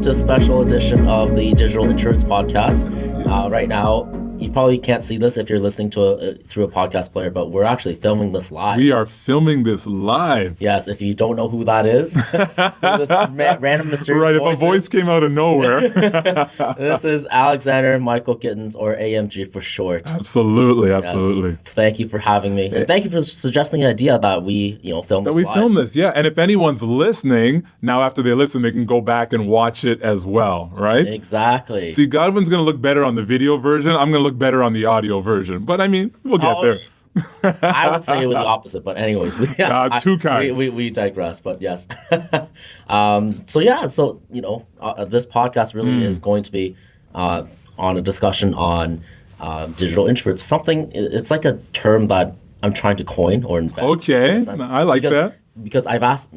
to a special edition of the Digital Introverts Podcast. Right now, you probably can't see this if you're listening to through a podcast player, but we're actually filming this live. We are filming this live. Yes, if you don't know who that is, this random mysterious Right, if a voice came out of nowhere. This is Alexander Michael Gittens, or AMG for short. Absolutely. Yes. Thank you for having me, and thank you for suggesting the idea that we, film this live. Film this, yeah. And if anyone's listening now, after they listen, they can go back and watch it as well, right? Exactly. See, Godwin's going to look better on the video version. I'm going to look better on the audio version. But I mean, we'll get there. I would say it was the opposite, but anyways, too kind. We digress, but yes. So this podcast really is going to be on a discussion on digital introverts. It's like a term that I'm trying to coin or invent. Okay, I like that. Because I've asked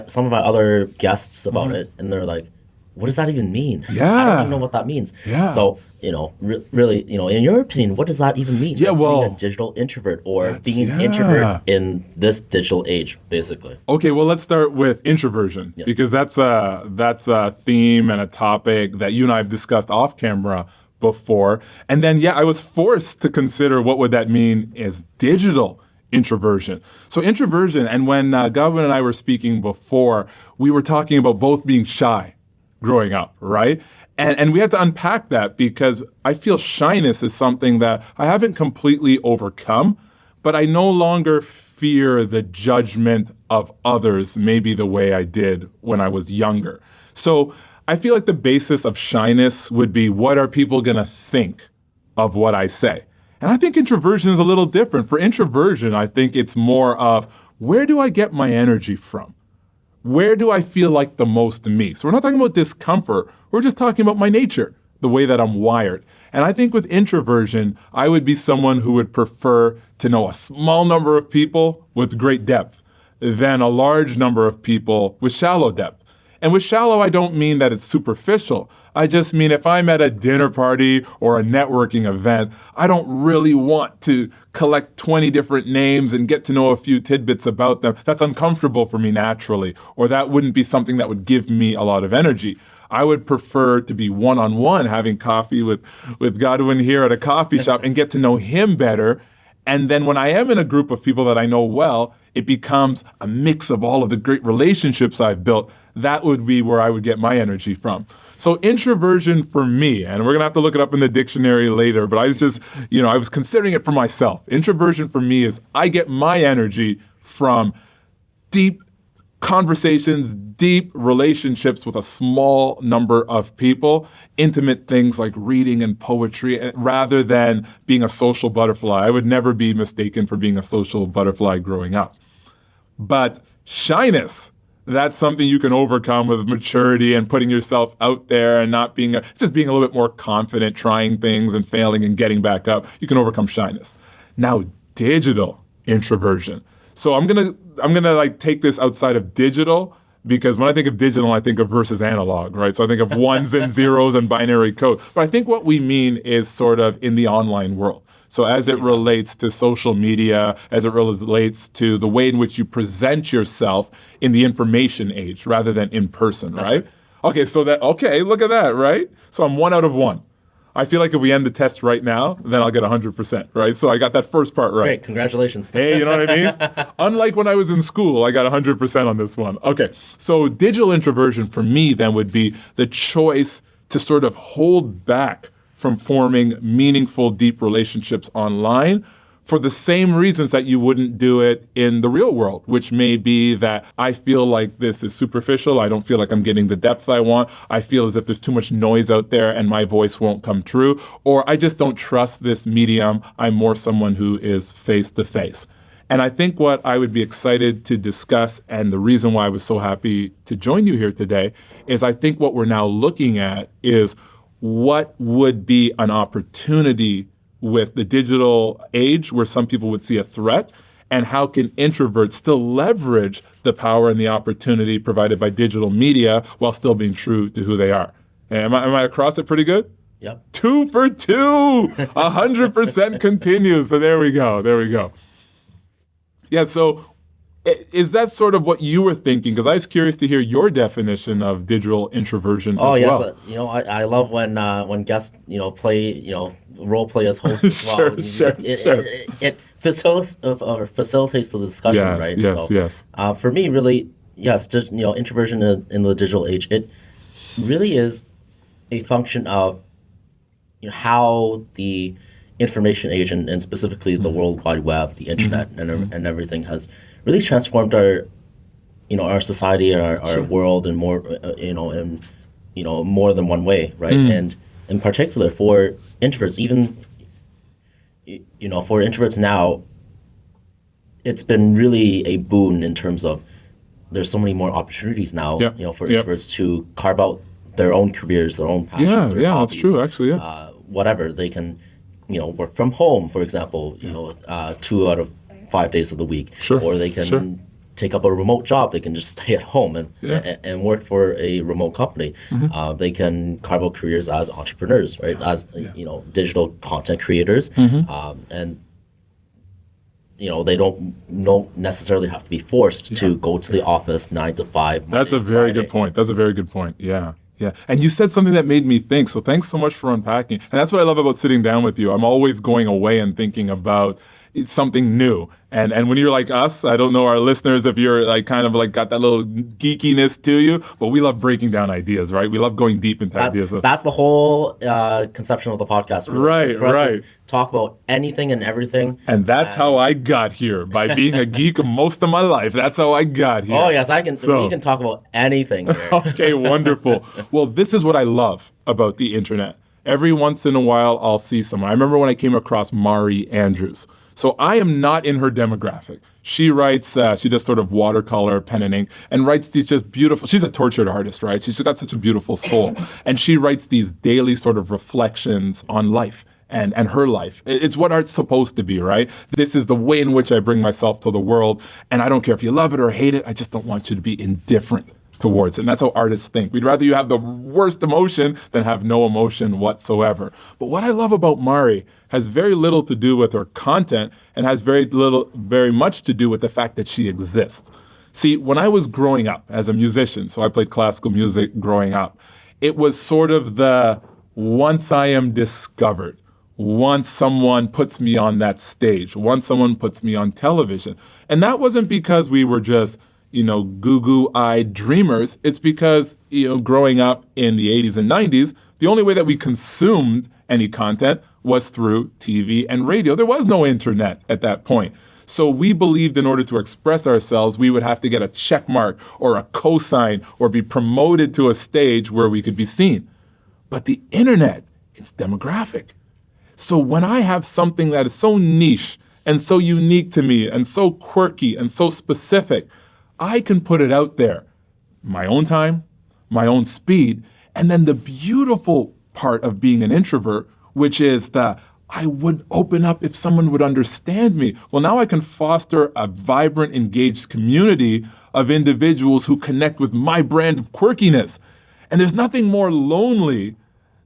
some of my other guests about it, and they're like, what does that even mean? Yeah. I don't even know what that means. Yeah. So, really, in your opinion, what does that even mean? Yeah, being a digital introvert or being an introvert in this digital age, basically. Okay, well, let's start with introversion, because that's a theme and a topic that you and I have discussed off camera before. And then, I was forced to consider what would that mean as digital introversion. So introversion, and when Godwin and I were speaking before, we were talking about both being shy growing up, right? And we had to unpack that, because I feel shyness is something that I haven't completely overcome, but I no longer fear the judgment of others maybe the way I did when I was younger. So I feel like the basis of shyness would be, what are people going to think of what I say? And I think introversion is a little different. For introversion, I think it's more of, where do I get my energy from? Where do I feel like the most me? So we're not talking about discomfort. We're just talking about my nature, the way that I'm wired. And I think with introversion, I would be someone who would prefer to know a small number of people with great depth than a large number of people with shallow depth. And with shallow, I don't mean that it's superficial. I just mean if I'm at a dinner party or a networking event, I don't really want to collect 20 different names and get to know a few tidbits about them. That's uncomfortable for me naturally, or that wouldn't be something that would give me a lot of energy. I would prefer to be one-on-one, having coffee with Godwin here at a coffee shop and get to know him better. And then when I am in a group of people that I know well, it becomes a mix of all of the great relationships I've built. That would be where I would get my energy from. So introversion for me, and we're going to have to look it up in the dictionary later, but I was just, I was considering it for myself. Introversion for me is I get my energy from deep conversations, deep relationships with a small number of people, intimate things like reading and poetry, rather than being a social butterfly. I would never be mistaken for being a social butterfly growing up. But shyness, that's something you can overcome with maturity and putting yourself out there and not being just being a little bit more confident, trying things and failing and getting back up. You can overcome shyness. Now, digital introversion. So I'm gonna take this outside of digital, because when I think of digital, I think of versus analog, right? So I think of ones and zeros and binary code. But I think what we mean is sort of in the online world. So as it relates to social media, as it relates to the way in which you present yourself in the information age rather than in person, right? Okay, look at that, right? So I'm 1 out of 1. I feel like if we end the test right now, then I'll get 100%, right? So I got that first part right. Great, congratulations. Hey, you know what I mean? Unlike when I was in school, I got 100% on this one. Okay, so digital introversion for me then would be the choice to sort of hold back from forming meaningful, deep relationships online for the same reasons that you wouldn't do it in the real world, which may be that I feel like this is superficial. I don't feel like I'm getting the depth I want. I feel as if there's too much noise out there and my voice won't come true. Or I just don't trust this medium. I'm more someone who is face-to-face. And I think what I would be excited to discuss, and the reason why I was so happy to join you here today, is I think what we're now looking at is what would be an opportunity with the digital age where some people would see a threat, and how can introverts still leverage the power and the opportunity provided by digital media while still being true to who they are. Am I across it pretty good? Yep. 2 for 2, 100% continues. So there we go. Yeah, so Is that sort of what you were thinking? Because I was curious to hear your definition of digital introversion Oh as yes, well. I love when guests play role play as hosts as Sure, well. sure. It facilitates the discussion, Yes, right? yes, yes. For me, really, yes, just, introversion in the digital age, it really is a function of how the information age and specifically the World Wide Web, the internet, and everything has really transformed our society and our world in more in more than one way, right? And in particular for introverts, even for introverts now, it's been really a boon in terms of there's so many more opportunities now, for introverts to carve out their own careers, their own passions, their hobbies. That's true, actually, whatever they can, work from home, for example, 2 out of 5 days of the week, or they can take up a remote job. They can just stay at home and work for a remote company. They can carve out careers as entrepreneurs, right? As digital content creators, and they don't necessarily have to be forced to go to the office 9 to 5. That's a very good point. That's a very good point. Yeah. Yeah. And you said something that made me think. So thanks so much for unpacking. And that's what I love about sitting down with you. I'm always going away and thinking about something new. And when you're like us, I don't know our listeners if you're like kind of like got that little geekiness to you, but we love breaking down ideas, right? We love going deep into ideas. That's the whole conception of the podcast. Really. Right, It's for us right. to talk about anything and everything. And that's how I got here, by being a geek most of my life. That's how I got here. Oh yes, we can talk about anything here. Okay, wonderful. Well, this is what I love about the internet. Every once in a while, I'll see someone. I remember when I came across Mari Andrews. So I am not in her demographic. She writes, she does sort of watercolor, pen and ink, and writes these just beautiful, she's a tortured artist, right? She's got such a beautiful soul. And she writes these daily sort of reflections on life and her life. It's what art's supposed to be, right? This is the way in which I bring myself to the world. And I don't care if you love it or hate it, I just don't want you to be indifferent towards it. And that's how artists think. We'd rather you have the worst emotion than have no emotion whatsoever. But what I love about Mari has very little to do with her content and has very much to do with the fact that she exists. See, when I was growing up as a musician, so I played classical music growing up, it was sort of the once I am discovered, once someone puts me on that stage, once someone puts me on television. And that wasn't because we were just goo-goo-eyed dreamers. It's because, growing up in the 80s and 90s, the only way that we consumed any content was through TV and radio. There was no internet at that point. So we believed in order to express ourselves, we would have to get a check mark or a cosign or be promoted to a stage where we could be seen. But the internet, it's demographic. So when I have something that is so niche and so unique to me and so quirky and so specific, I can put it out there, my own time, my own speed, and then the beautiful part of being an introvert, which is that I would open up if someone would understand me. Well, now I can foster a vibrant, engaged community of individuals who connect with my brand of quirkiness. And there's nothing more lonely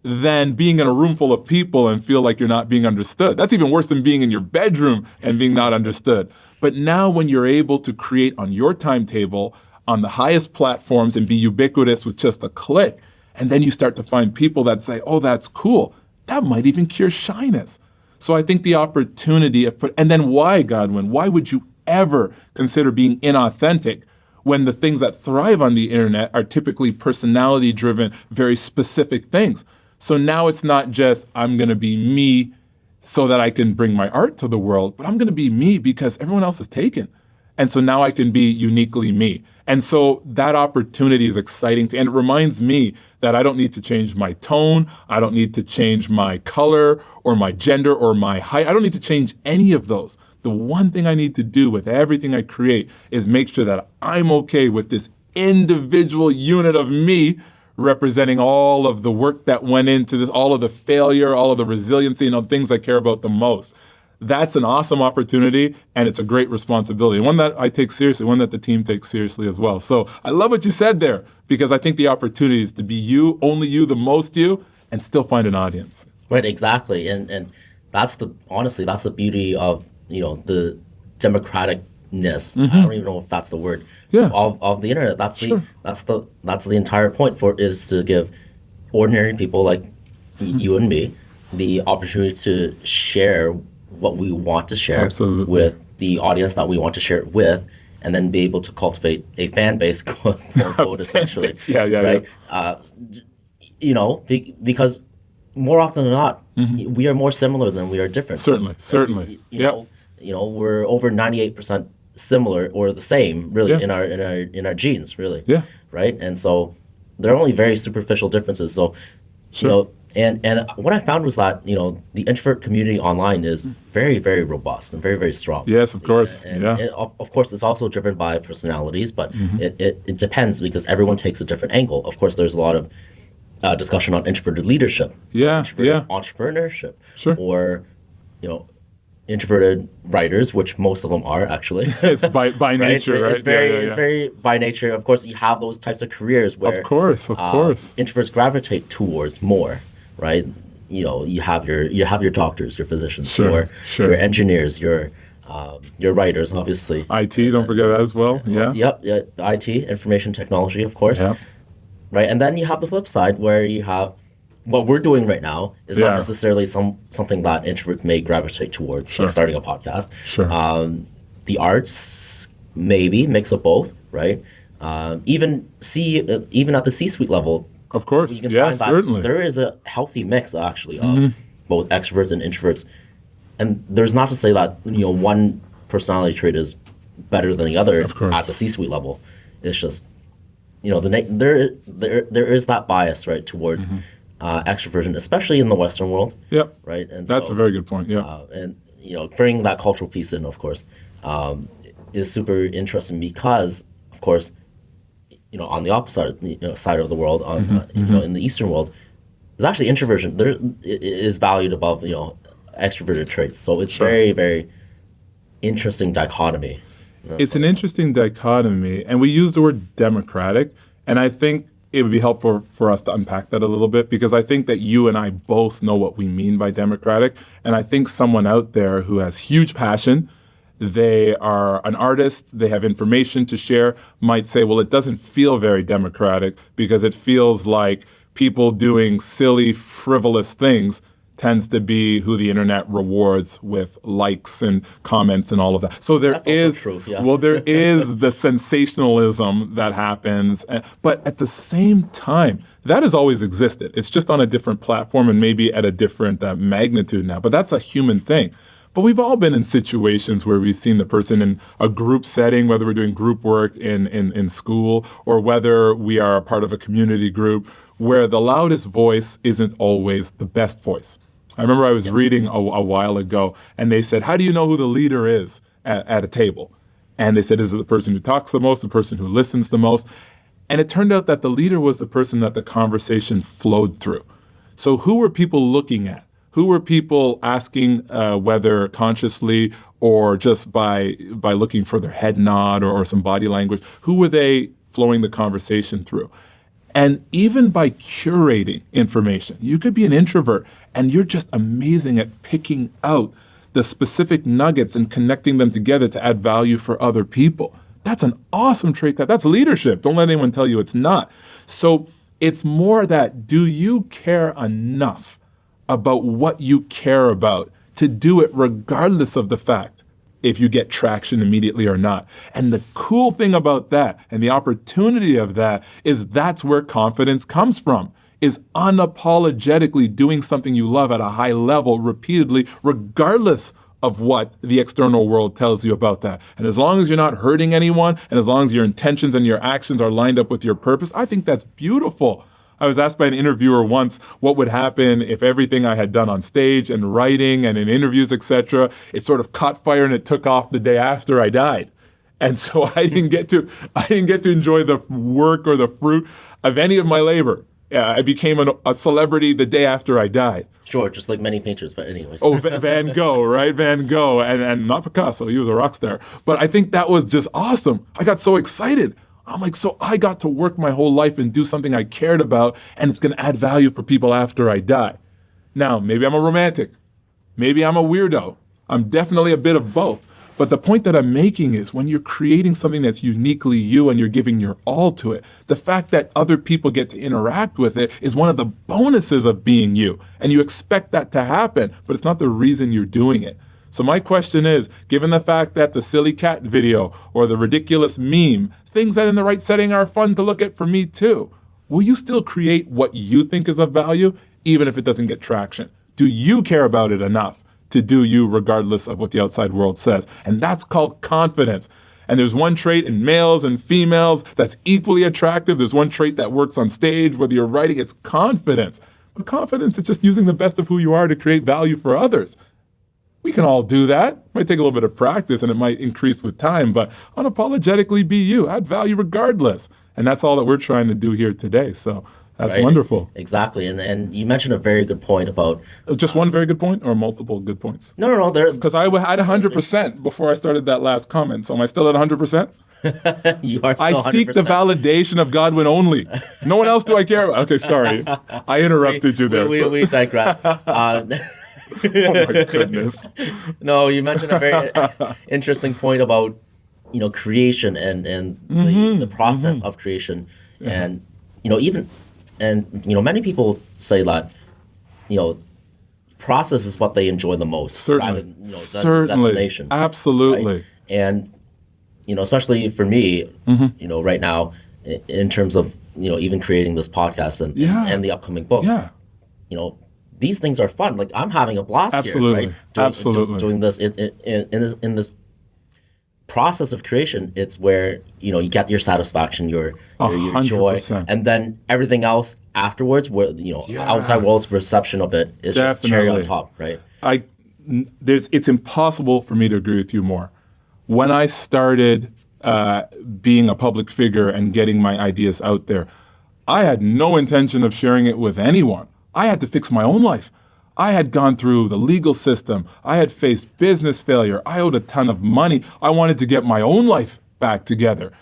than being in a room full of people and feel like you're not being understood. That's even worse than being in your bedroom and being not understood. But now when you're able to create on your timetable on the highest platforms and be ubiquitous with just a click, and then you start to find people that say, oh, that's cool. That might even cure shyness. So I think the opportunity and then why, Godwin? Why would you ever consider being inauthentic when the things that thrive on the internet are typically personality-driven, very specific things? So now it's not just, I'm going to be me so that I can bring my art to the world, but I'm going to be me because everyone else is taken. And so now I can be uniquely me. And so that opportunity is exciting. And it reminds me that I don't need to change my tone. I don't need to change my color or my gender or my height. I don't need to change any of those. The one thing I need to do with everything I create is make sure that I'm okay with this individual unit of me representing all of the work that went into this, all of the failure, all of the resiliency, things I care about the most. That's an awesome opportunity, and it's a great responsibility, one that I take seriously, one that the team takes seriously as well. So I love what you said there, because I think the opportunity is to be you, only you, the most you, and still find an audience. Right, exactly. And that's the beauty of, the democratic I don't even know if that's the word. Yeah. Of the internet. That's the entire point is to give ordinary people like you and me the opportunity to share what we want to share Absolutely. with the audience that we want to share it with, and then be able to cultivate a fan base, quote unquote, essentially. Right? Because more often than not, we are more similar than we are different. Certainly. You know, we're over 98% similar or the same, really, in our genes, really. Yeah. Right? And so there are only very superficial differences. So, you know, and what I found was that, you know, the introvert community online is very, very robust and very, very strong. Yes, of course. And of course, it's also driven by personalities, but it depends because everyone takes a different angle. Of course, there's a lot of discussion on introverted leadership, introverted entrepreneurship, or, you know, introverted writers, which most of them are actually. It's by nature, right? It's very by nature. Of course, you have those types of careers where, of course, introverts gravitate towards more, right? You know, you have your doctors, your physicians, your engineers, your writers, obviously. IT, don't forget that as well. IT, information technology, of course. Right, and then you have the flip side where you have what we're doing right now is not necessarily something that introverts may gravitate towards, like starting a podcast. The arts, maybe, mix of both, right? Even at the C-suite level, of course, you can find that certainly. There is a healthy mix, actually, of both extroverts and introverts. And there's not to say that, you know, one personality trait is better than the other at the C-suite level. It's just, you know, there is that bias, right, towards extroversion, especially in the Western world. Right, and that's a very good point. And you know, bringing that cultural piece in, of course, is super interesting because, of course, you know, on the opposite side of the world, you know, in the Eastern world, there's actually introversion. There is valued above, you know, extroverted traits. So it's very, very interesting dichotomy. You know, it's an interesting dichotomy, and we use the word democratic, and I think it would be helpful for us to unpack that a little bit, because I think that you and I both know what we mean by democratic, and I think someone out there who has huge passion, they are an artist, they have information to share, might say, well, it doesn't feel very democratic because it feels like people doing silly, frivolous things tends to be who the internet rewards with likes and comments and all of that. So there is the sensationalism that happens, but at the same time, that has always existed. It's just on a different platform and maybe at a different magnitude now, but that's a human thing. But we've all been in situations where we've seen the person in a group setting, whether we're doing group work in school or whether we are a part of a community group, where the loudest voice isn't always the best voice. I remember I was reading a while ago, and they said, how do you know who the leader is at a table? And they said, is it the person who talks the most, the person who listens the most? And it turned out that the leader was the person that the conversation flowed through. So who were people looking at? Who were people asking, whether consciously or just by looking for their head nod or some body language? Who were they flowing the conversation through? And even by curating information, you could be an introvert and you're just amazing at picking out the specific nuggets and connecting them together to add value for other people. That's an awesome trait. That's leadership. Don't let anyone tell you it's not. So it's more that, do you care enough about what you care about to do it regardless of the fact if you get traction immediately or not? And the cool thing about that and the opportunity of that is that's where confidence comes from, is unapologetically doing something you love at a high level repeatedly, regardless of what the external world tells you about that. And as long as you're not hurting anyone, and as long as your intentions and your actions are lined up with your purpose, I think that's beautiful. I was asked by an interviewer once what would happen if everything I had done on stage and writing and in interviews, etc., it sort of caught fire and it took off the day after I died. And so I didn't get to enjoy the work or the fruit of any of my labor. I became a celebrity the day after I died. Sure, just like many painters, but anyways. Oh, Van Gogh, right? Van Gogh, and not Picasso, he was a rock star. But I think that was just awesome. I got so excited. I'm like, so I got to work my whole life and do something I cared about, and it's going to add value for people after I die. Now, maybe I'm a romantic. Maybe I'm a weirdo. I'm definitely a bit of both. But the point that I'm making is when you're creating something that's uniquely you and you're giving your all to it, the fact that other people get to interact with it is one of the bonuses of being you. And you expect that to happen, but it's not the reason you're doing it. So my question is, given the fact that the silly cat video or the ridiculous meme, things that in the right setting are fun to look at for me too, will you still create what you think is of value, even if it doesn't get traction? Do you care about it enough to do you regardless of what the outside world says? And that's called confidence. And there's one trait in males and females that's equally attractive. There's one trait that works on stage, whether you're writing, it's confidence. But confidence is just using the best of who you are to create value for others. We can all do that. It might take a little bit of practice and it might increase with time, but unapologetically be you, add value regardless. And that's all that we're trying to do here today. So that's wonderful. Exactly. And you mentioned a very good point about... Just one very good point or multiple good points? No. Because I had 100% before I started that last comment. So am I still at 100%? You are still 100%. I seek the validation of Godwin only. No one else do I care about. Okay, sorry. I interrupted you there. We digress. Oh my goodness. No, you mentioned a very interesting point about, creation and the process of creation. And, many people say that, process is what they enjoy the most. Certainly. Rather than, Certainly. Destination. Absolutely. Right? And, especially for me, right now, in terms of, even creating this podcast and the upcoming book, these things are fun. Like I'm having a blast here, right? Doing this in this process of creation. It's where you get your satisfaction, your joy, and then everything else afterwards, where outside world's perception of it is just cherry on top, right? It's impossible for me to agree with you more. When I started being a public figure and getting my ideas out there, I had no intention of sharing it with anyone. I had to fix my own life. I had gone through the legal system. I had faced business failure. I owed a ton of money. I wanted to get my own life back together.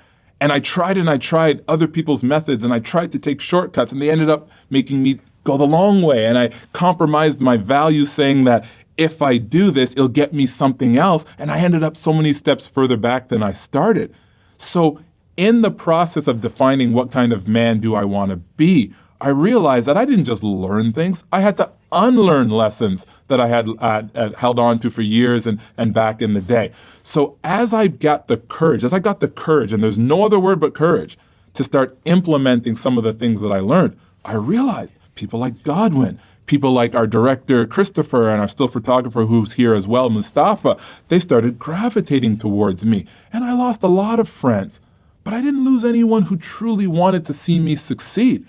And I tried other people's methods, and I tried to take shortcuts, and they ended up making me go the long way. And I compromised my values, saying that if I do this, it'll get me something else. And I ended up so many steps further back than I started. So in the process of defining what kind of man do I want to be, I realized that I didn't just learn things. I had to unlearn lessons that I had held on to for years and back in the day. So as I got the courage, and there's no other word but courage, to start implementing some of the things that I learned, I realized people like Godwin, people like our director, Kristoffer, and our still photographer who's here as well, Mustafa, they started gravitating towards me. And I lost a lot of friends, but I didn't lose anyone who truly wanted to see me succeed.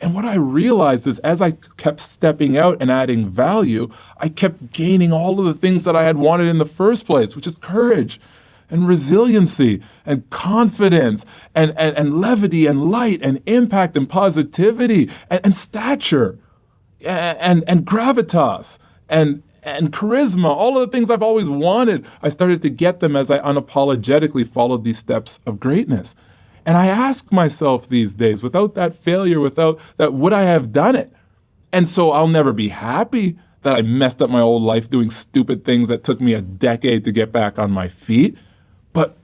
And what I realized is as I kept stepping out and adding value, I kept gaining all of the things that I had wanted in the first place, which is courage and resiliency and confidence and levity and light and impact and positivity and stature and gravitas and charisma, all of the things I've always wanted. I started to get them as I unapologetically followed these steps of greatness. And I ask myself these days, without that failure, without that, would I have done it? And so I'll never be happy that I messed up my whole life doing stupid things that took me a decade to get back on my feet. But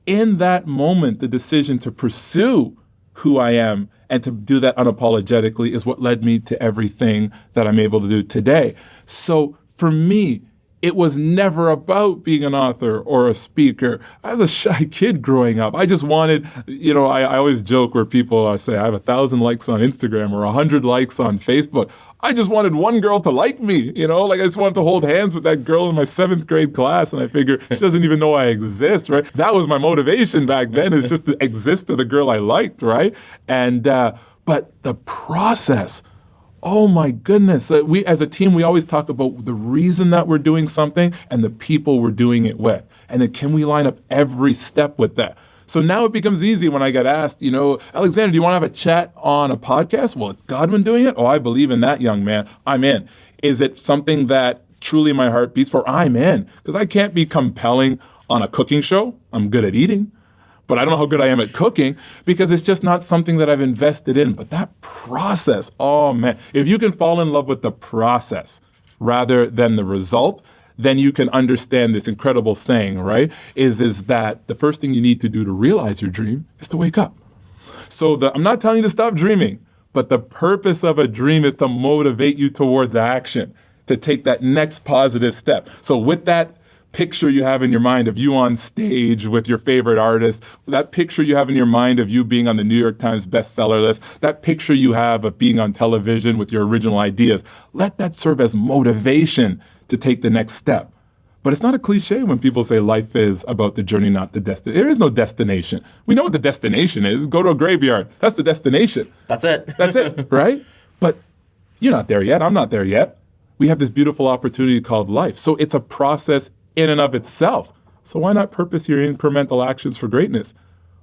in that moment, the decision to pursue who I am and to do that unapologetically is what led me to everything that I'm able to do today. So for me, it was never about being an author or a speaker. I was a shy kid growing up. I just wanted, I always joke where people say, I have 1,000 likes on Instagram or 100 likes on Facebook. I just wanted one girl to like me, I just wanted to hold hands with that girl in my 7th grade class. And I figure she doesn't even know I exist, right? That was my motivation back then, is just to exist to the girl I liked, right? And, but the process, oh my goodness. We, as a team, we always talk about the reason that we're doing something and the people we're doing it with. And then can we line up every step with that? So now it becomes easy when I get asked, Alexander, do you want to have a chat on a podcast? Well, it's Godwin doing it? Oh, I believe in that, young man. I'm in. Is it something that truly my heart beats for? I'm in. Because I can't be compelling on a cooking show. I'm good at eating. But I don't know how good I am at cooking because it's just not something that I've invested in. But that process, oh man, if you can fall in love with the process rather than the result, then you can understand this incredible saying, right? Is that the first thing you need to do to realize your dream is to wake up. So I'm not telling you to stop dreaming, but the purpose of a dream is to motivate you towards action, to take that next positive step. So with that picture you have in your mind of you on stage with your favorite artist, that picture you have in your mind of you being on the New York Times bestseller list, that picture you have of being on television with your original ideas, let that serve as motivation to take the next step. But it's not a cliche when people say life is about the journey, not the destination. There is no destination. We know what the destination is. Go to a graveyard. That's the destination. That's it. That's it, right? But you're not there yet. I'm not there yet. We have this beautiful opportunity called life. So it's a process in and of itself. So why not purpose your incremental actions for greatness?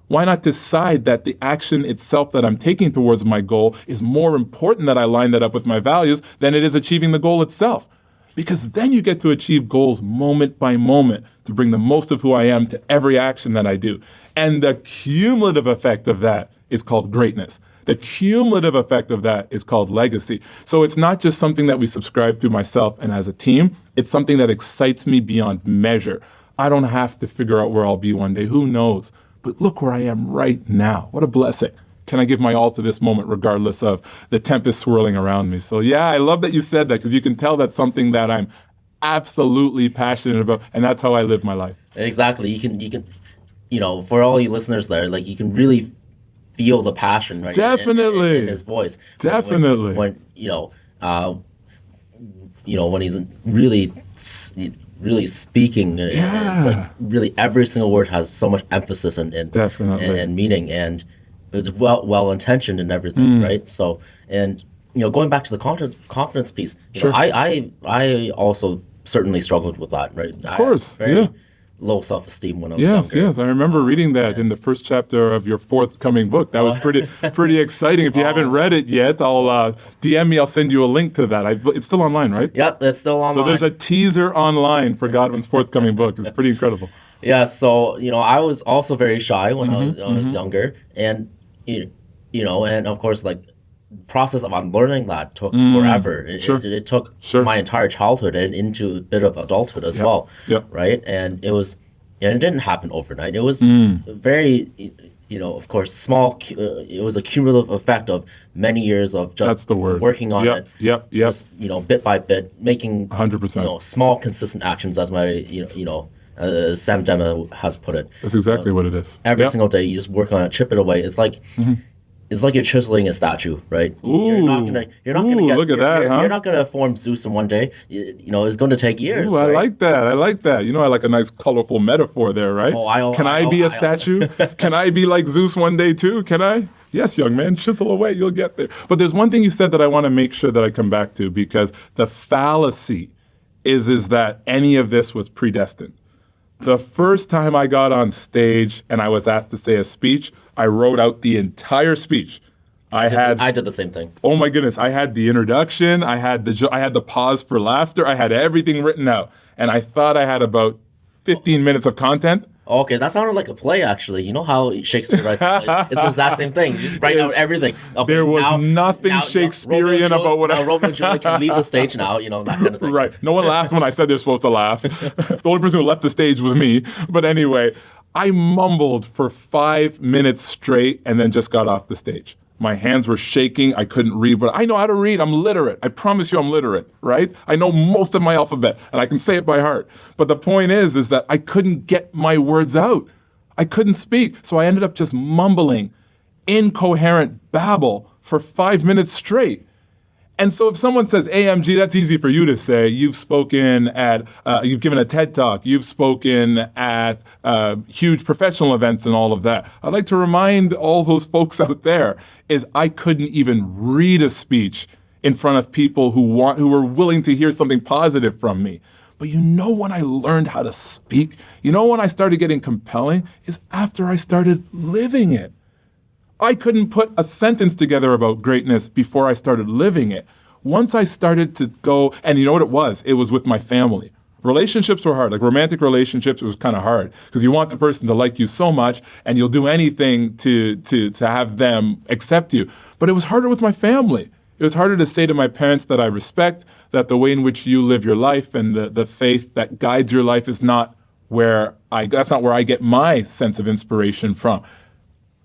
Why not decide that the action itself that I'm taking towards my goal is more important that I line that up with my values than it is achieving the goal itself? Because then you get to achieve goals moment by moment to bring the most of who I am to every action that I do. And the cumulative effect of that is called greatness. The cumulative effect of that is called legacy. So it's not just something that we subscribe to myself and as a team. It's something that excites me beyond measure. I don't have to figure out where I'll be one day. Who knows? But look where I am right now. What a blessing. Can I give my all to this moment regardless of the tempest swirling around me? So yeah, I love that you said that because you can tell that's something that I'm absolutely passionate about, and that's how I live my life. Exactly. You can, for all you listeners there, like you can really feel the passion, right? Definitely. In his voice. Definitely. When when he's really speaking, it's like really every single word has so much emphasis and meaning, and it's well intentioned and everything, right? So, and going back to the confidence piece, sure. I also certainly struggled with that, right? Of course, very low self-esteem when I was younger. Yes, I remember reading that in the first chapter of your forthcoming book. That was pretty exciting. If you haven't read it yet, I'll DM me. I'll send you a link to that. It's still online, right? Yep, it's still online. So there's a teaser online for Godwin's forthcoming book. It's pretty incredible. Yeah, so I was also very shy when I was younger, and and of course, like, process of unlearning that took forever. It took my entire childhood and into a bit of adulthood as well, right? And it didn't happen overnight. It was very, of course, small. It was a cumulative effect of many years of just working on it. Just, bit by bit, making 100%. Small, consistent actions, as my Sam Dema has put it. That's exactly what it is. Every single day, you just work on it, chip it away. It's like. It's like you're chiseling a statue, right? Ooh, you're not gonna look at that, huh? You're not gonna form Zeus in one day. It's going to take years. Ooh, right? I like that. I like a nice colorful metaphor there, right? Can I be a statue? Can I be like Zeus one day too? Can I? Yes, young man, chisel away. You'll get there. But there's one thing you said that I want to make sure that I come back to, because the fallacy is that any of this was predestined. The first time I got on stage and I was asked to say a speech, I wrote out the entire speech. I did the same thing. Oh my goodness! I had the introduction. I had the pause for laughter. I had everything written out, and I thought I had about 15 minutes of content. Okay, that sounded like a play, actually. You know how Shakespeare writes a play? It's the exact same thing. You just write out everything. Okay, there was nothing Shakespearean about what Romeo and Juliet can leave the stage now, that kind of thing. Right. No one laughed when I said they're supposed to laugh. The only person who left the stage was me. But anyway, I mumbled for 5 minutes straight and then just got off the stage. My hands were shaking. I couldn't read, but I know how to read. I'm literate. I promise you I'm literate, right? I know most of my alphabet, and I can say it by heart. But the point is that I couldn't get my words out. I couldn't speak. So I ended up just mumbling incoherent babble for 5 minutes straight. And so if someone says, AMG, that's easy for you to say. You've spoken at, you've given a TED Talk. You've spoken at huge professional events and all of that. I'd like to remind all those folks out there is I couldn't even read a speech in front of people who were willing to hear something positive from me. But when I learned how to speak, when I started getting compelling is after I started living it. I couldn't put a sentence together about greatness before I started living it. Once I started to go, and you know what it was? It was with my family. Relationships were hard, like romantic relationships, it was kind of hard because you want the person to like you so much and you'll do anything to have them accept you. But it was harder with my family. It was harder to say to my parents that I respect, that the way in which you live your life and the faith that guides your life is not that's not where I get my sense of inspiration from.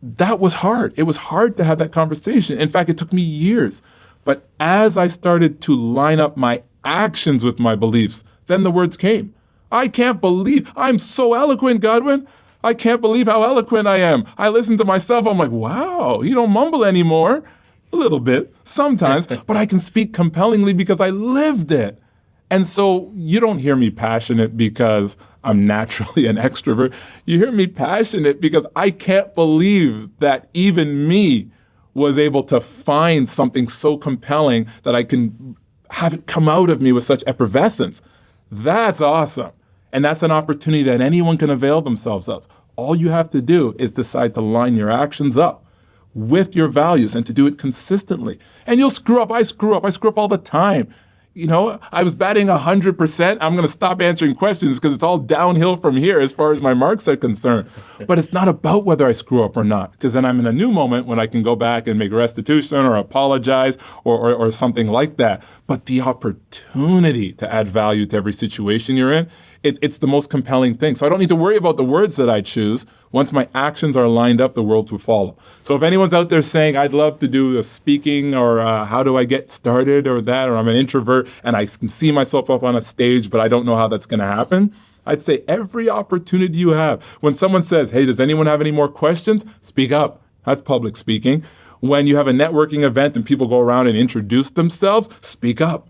That was hard. It was hard to have that conversation. In fact, it took me years. But as I started to line up my actions with my beliefs, then the words came. I can't believe I'm so eloquent, Godwin. I can't believe how eloquent I am. I listen to myself. I'm like, wow, you don't mumble anymore. A little bit, sometimes, but I can speak compellingly because I lived it. And so you don't hear me passionate because I'm naturally an extrovert. You hear me passionate because I can't believe that even me was able to find something so compelling that I can have it come out of me with such effervescence. That's awesome. And that's an opportunity that anyone can avail themselves of. All you have to do is decide to line your actions up with your values and to do it consistently. And you'll screw up. I screw up all the time. You know, I was batting 100%. I'm going to stop answering questions because it's all downhill from here as far as my marks are concerned. But it's not about whether I screw up or not, because then I'm in a new moment when I can go back and make restitution or apologize or something like that. But the opportunity to add value to every situation you're in, it's the most compelling thing. So I don't need to worry about the words that I choose. Once my actions are lined up, the world will follow. So if anyone's out there saying, I'd love to do a speaking or how do I get started or that, or I'm an introvert and I can see myself up on a stage, but I don't know how that's going to happen, I'd say every opportunity you have. When someone says, hey, does anyone have any more questions? Speak up. That's public speaking. When you have a networking event and people go around and introduce themselves, speak up.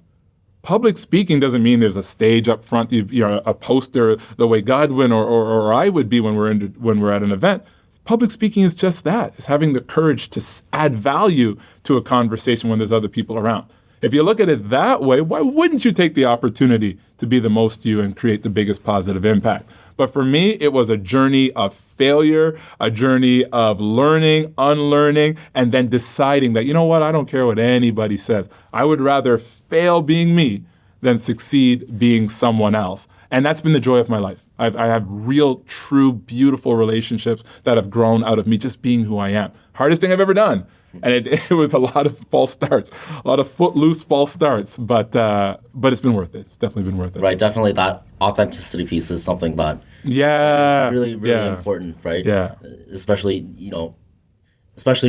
Public speaking doesn't mean there's a stage up front, you're a poster the way Godwin or I would be when we're at an event. Public speaking is just that. It's having the courage to add value to a conversation when there's other people around. If you look at it that way, why wouldn't you take the opportunity to be the most you and create the biggest positive impact? But for me, it was a journey of failure, a journey of learning, unlearning, and then deciding that, you know what, I don't care what anybody says. I would rather fail being me than succeed being someone else. And that's been the joy of my life. I have real, true, beautiful relationships that have grown out of me just being who I am. Hardest thing I've ever done. And it was a lot of false starts, a lot of footloose false starts, but it's been worth it. It's definitely been worth it. Right, definitely that authenticity piece is something that is really, really important, right? Yeah. Especially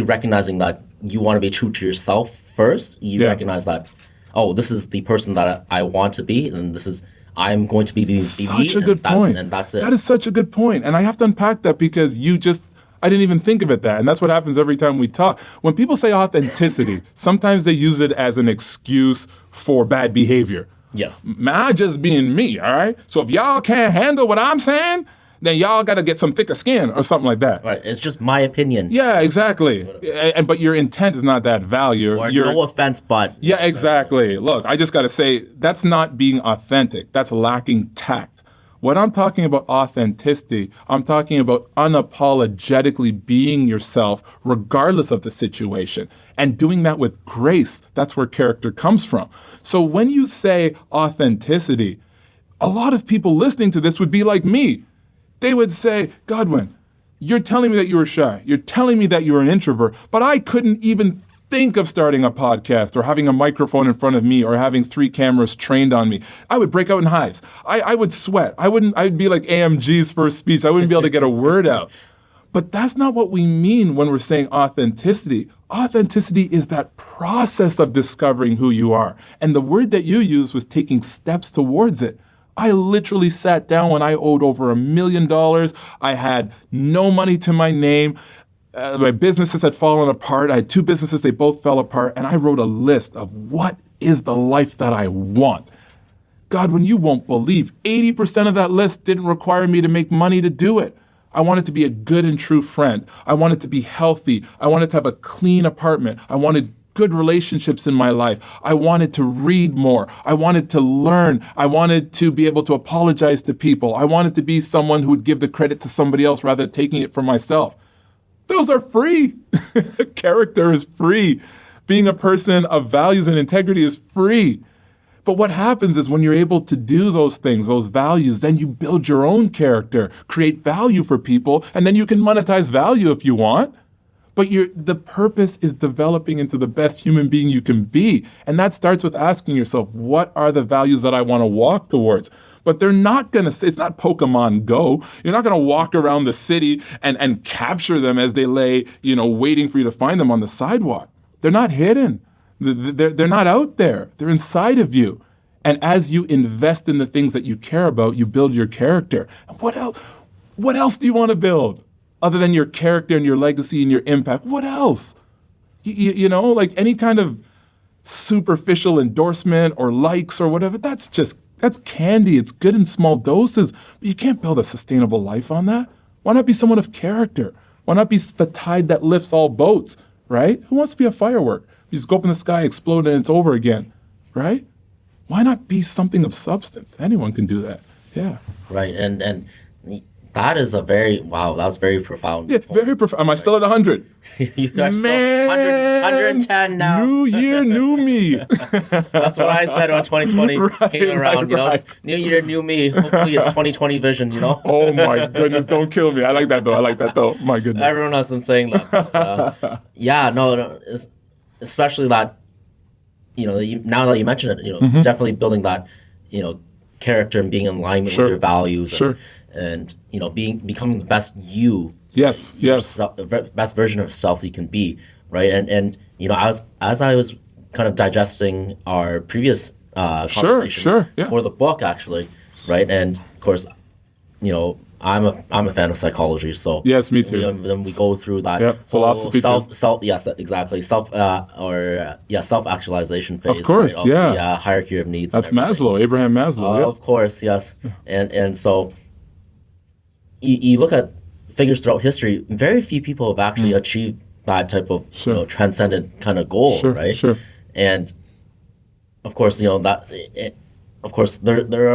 recognizing that you want to be true to yourself first. You recognize that, this is the person that I want to be, and I'm going to be me. Such a good point. And that's it. That is such a good point. And I have to unpack that because I didn't even think of it that. And that's what happens every time we talk. When people say authenticity, sometimes they use it as an excuse for bad behavior. Yes. I just being me, all right? So if y'all can't handle what I'm saying, then y'all got to get some thicker skin or something like that. Right. It's just my opinion. Yeah, exactly. But your intent is not that value. No offense, but... Yeah, exactly. Look, I just got to say, that's not being authentic. That's lacking tact. When I'm talking about authenticity, I'm talking about unapologetically being yourself regardless of the situation and doing that with grace. That's where character comes from. So when you say authenticity, a lot of people listening to this would be like me. They would say, Godwin, you're telling me that you were shy. You're telling me that you're an introvert, but I couldn't even think of starting a podcast or having a microphone in front of me or having 3 cameras trained on me. I would break out in hives. I would sweat. I'd be like AMG's first speech. I wouldn't be able to get a word out. But that's not what we mean when we're saying authenticity. Authenticity is that process of discovering who you are. And the word that you used was taking steps towards it. I literally sat down when I owed over $1 million. I had no money to my name. My businesses had fallen apart. I had 2 businesses, they both fell apart. And I wrote a list of what is the life that I want. Godwin, you won't believe 80% of that list didn't require me to make money to do it. I wanted to be a good and true friend. I wanted to be healthy. I wanted to have a clean apartment. I wanted good relationships in my life. I wanted to read more. I wanted to learn. I wanted to be able to apologize to people. I wanted to be someone who would give the credit to somebody else rather than taking it for myself. Those are free. Character is free. Being a person of values and integrity is free. But what happens is when you're able to do those things, those values, then you build your own character, create value for people, and then you can monetize value if you want. But the purpose is developing into the best human being you can be. And that starts with asking yourself, what are the values that I want to walk towards? But they're not going to, it's not Pokemon Go. You're not going to walk around the city and capture them as they lay, waiting for you to find them on the sidewalk. They're not hidden. They're not out there. They're inside of you. And as you invest in the things that you care about, you build your character. And what else? What else do you want to build other than your character and your legacy and your impact? What else? Like any kind of superficial endorsement or likes or whatever, that's candy. It's good in small doses, but you can't build a sustainable life on that. Why not be someone of character? Why not be the tide that lifts all boats, right? Who wants to be a firework? You just go up in the sky, explode, and it's over again, right? Why not be something of substance? Anyone can do that. Yeah. Right. And that is that was very profound. Yeah, very profound. Am I still at 100? You guys still 110 now. New year, new me. That's what I said when 2020 came around, right. New year, new me. Hopefully it's 2020 vision, Oh my goodness, don't kill me. I like that though. My goodness. Everyone has been saying that. But, especially that, now that you mention it, definitely building that, character and being in alignment with your values. And becoming the best you. Yes. Best version of yourself you can be, right? And as I was kind of digesting our previous conversation for the book, actually, right? And of course, I'm a fan of psychology, so yes, me too. Then we go through that philosophy, exactly, self-actualization phase. Of course, right? The hierarchy of needs. That's Maslow, Abraham Maslow. Of course, yes, and so. You look at figures throughout history, very few people have actually achieved that type of transcendent kind of goal, right? And of course, there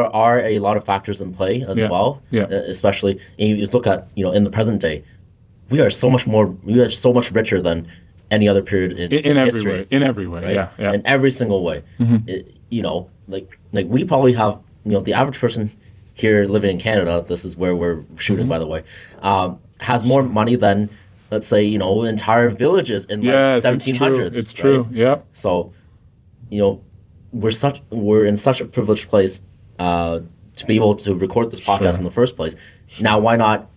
are a lot of factors in play as well. Especially you look at in the present day, we are so much richer than any other period in history. In every way, right? In every single way. Like we probably have the average person here living in Canada, this is where we're shooting, by the way, has more money than, let's say, entire villages in 1700s. It's true. Right? Yeah. So, we're in such a privileged place to be able to record this podcast in the first place. Now, why not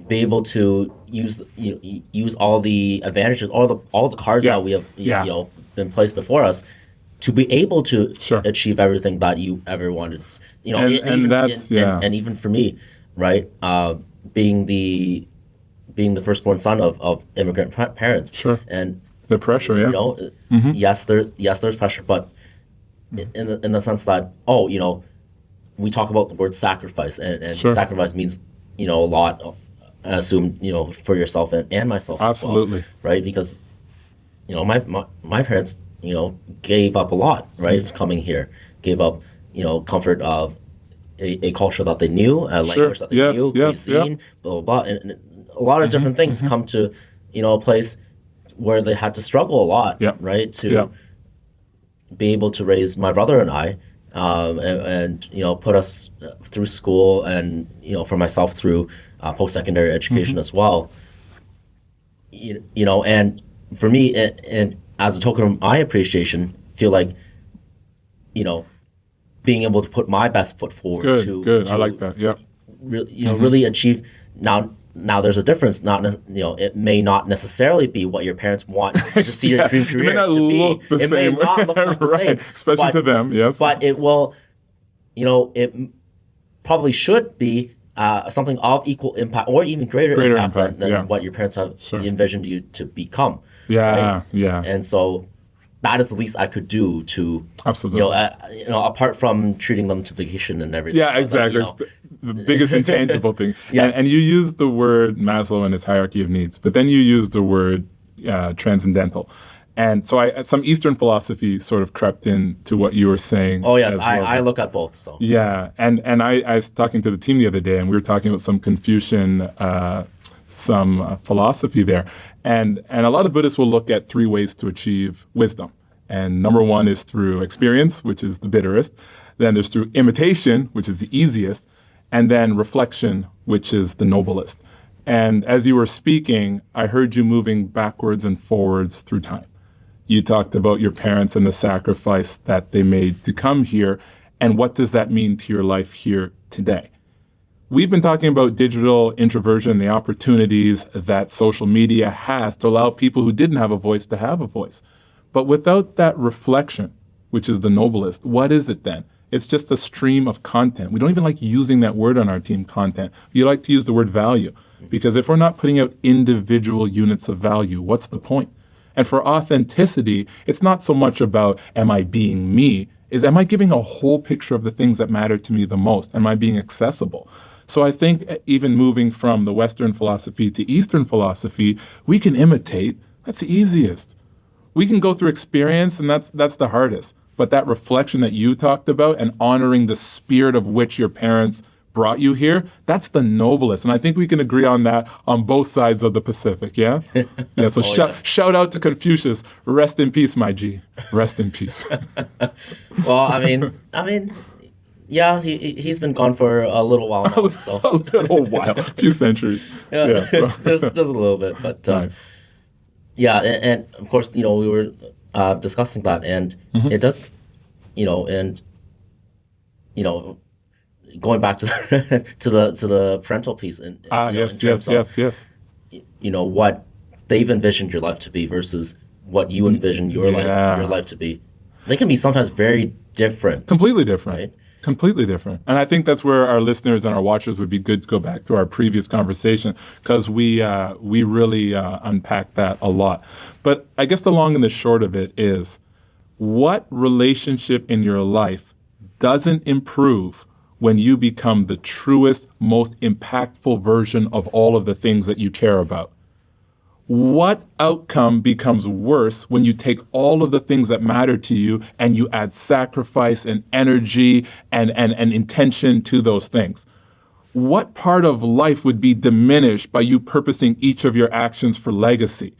be able to use all the advantages, all the cards that we have, been placed before us, to be able to achieve everything that you ever wanted, and even for me, right? Being the firstborn son of immigrant parents, and the pressure, yes, there's pressure, but in the sense that we talk about the word sacrifice, and sacrifice means a lot. I assume for yourself and myself, absolutely, as well, right? Because my parents. Gave up a lot, right? Coming here, gave up, comfort of a culture that they knew, a language that they knew, cuisine, blah, blah, blah. And a lot of different things come to, a place where they had to struggle a lot, right? To be able to raise my brother and I, and put us through school and, for myself through post-secondary education as well. And for me, and as a token of my appreciation, feel like, being able to put my best foot forward to I like that. Yeah. Really achieve. Now there's a difference. It may not necessarily be what your parents want to see your dream career it may not to look be. The it same. may not look like the same, especially to them. Yes. But it will. It probably should be something of equal impact or even greater impact than what your parents have envisioned you to become. Yeah. And so that is the least I could do to, absolutely, apart from treating them to vacation and everything. Yeah, exactly. It's the biggest intangible thing. Yes. And you used the word Maslow and his hierarchy of needs, but then you used the word transcendental. And so some Eastern philosophy sort of crept into what you were saying. Oh, yes. I look at both. So yeah. And I was talking to the team the other day, and we were talking about some Confucian some philosophy there. And a lot of Buddhists will look at three ways to achieve wisdom. And number one is through experience, which is the bitterest. Then there's through imitation, which is the easiest. And then reflection, which is the noblest. And as you were speaking, I heard you moving backwards and forwards through time. You talked about your parents and the sacrifice that they made to come here. And what does that mean to your life here today? We've been talking about digital introversion, the opportunities that social media has to allow people who didn't have a voice to have a voice. But without that reflection, which is the noblest, what is it then? It's just a stream of content. We don't even like using that word on our team, content. You like to use the word value, because if we're not putting out individual units of value, what's the point? And for authenticity, it's not so much about, am I being me? Is, am I giving a whole picture of the things that matter to me the most? Am I being accessible? So I think even moving from the Western philosophy to Eastern philosophy, we can imitate. That's the easiest. We can go through experience, and that's the hardest. But that reflection that you talked about and honoring the spirit of which your parents brought you here, that's the noblest. And I think we can agree on that on both sides of the Pacific, yeah? Yeah, so shout out to Confucius. Rest in peace, my G. Rest in peace. Well, I mean, yeah, he's been gone for a little while now. So. A little while, a few centuries. Yeah, so. just a little bit. But nice. Yeah, and of course, we were discussing that, and it does, going back to the to the parental piece, and yes. What they've envisioned your life to be versus what you envision your life to be, they can be sometimes very different. Completely different. Right? Completely different. And I think that's where our listeners and our watchers would be good to go back to our previous conversation, because we really unpack that a lot. But I guess the long and the short of it is, what relationship in your life doesn't improve when you become the truest, most impactful version of all of the things that you care about? What outcome becomes worse when you take all of the things that matter to you and you add sacrifice and energy and intention to those things? What part of life would be diminished by you purposing each of your actions for legacy?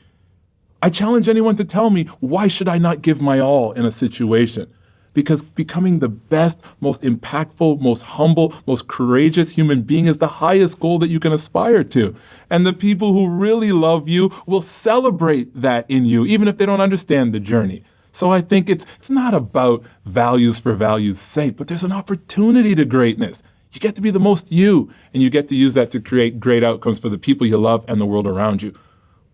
I challenge anyone to tell me, why should I not give my all in a situation? Because becoming the best, most impactful, most humble, most courageous human being is the highest goal that you can aspire to. And the people who really love you will celebrate that in you, even if they don't understand the journey. So I think it's not about values for values' sake, but there's an opportunity to greatness. You get to be the most you, and you get to use that to create great outcomes for the people you love and the world around you.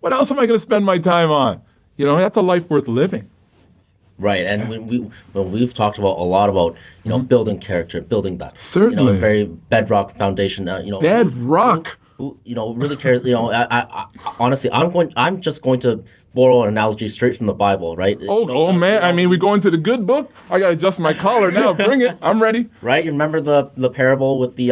What else am I going to spend my time on? That's a life worth living. Right, and when we've talked about a lot about building character, building that certainly very bedrock foundation. Bedrock. Who really cares? I honestly, I'm just going to borrow an analogy straight from the Bible, right? Oh man, I mean, we go into the good book. I gotta adjust my collar now. Bring it. I'm ready. Right, you remember the parable with the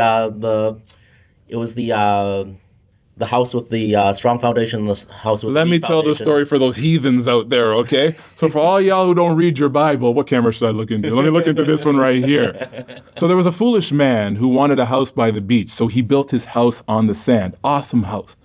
house with the strong foundation, the house with the Let me tell the story for those heathens out there, okay? So for all y'all who don't read your Bible, what camera should I look into? Let me look into this one right here. So there was a foolish man who wanted a house by the beach, so he built his house on the sand. Awesome house.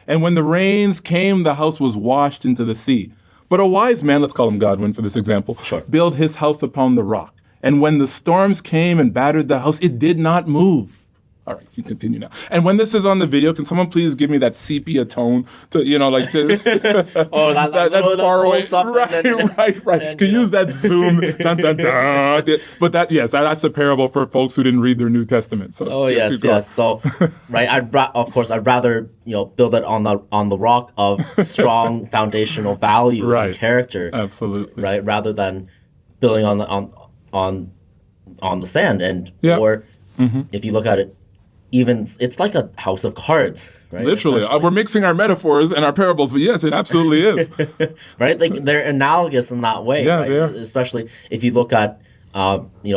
And when the rains came, the house was washed into the sea. But a wise man, let's call him Godwin for this example, built his house upon the rock. And when the storms came and battered the house, it did not move. All right, you continue now. And when this is on the video, can someone please give me that sepia tone to, that far away. Right. Can you use that zoom? Dun, dun, dun. But that's a parable for folks who didn't read their New Testament. So yes. So, right, I'd rather build it on the rock of strong foundational values and character. Absolutely. Right, rather than building on the sand or if you look at it. Even it's like a house of cards, right? Literally, we're mixing our metaphors and our parables, but yes, it absolutely is. Right, like they're analogous in that way. Yeah, right? they are. Especially if you look at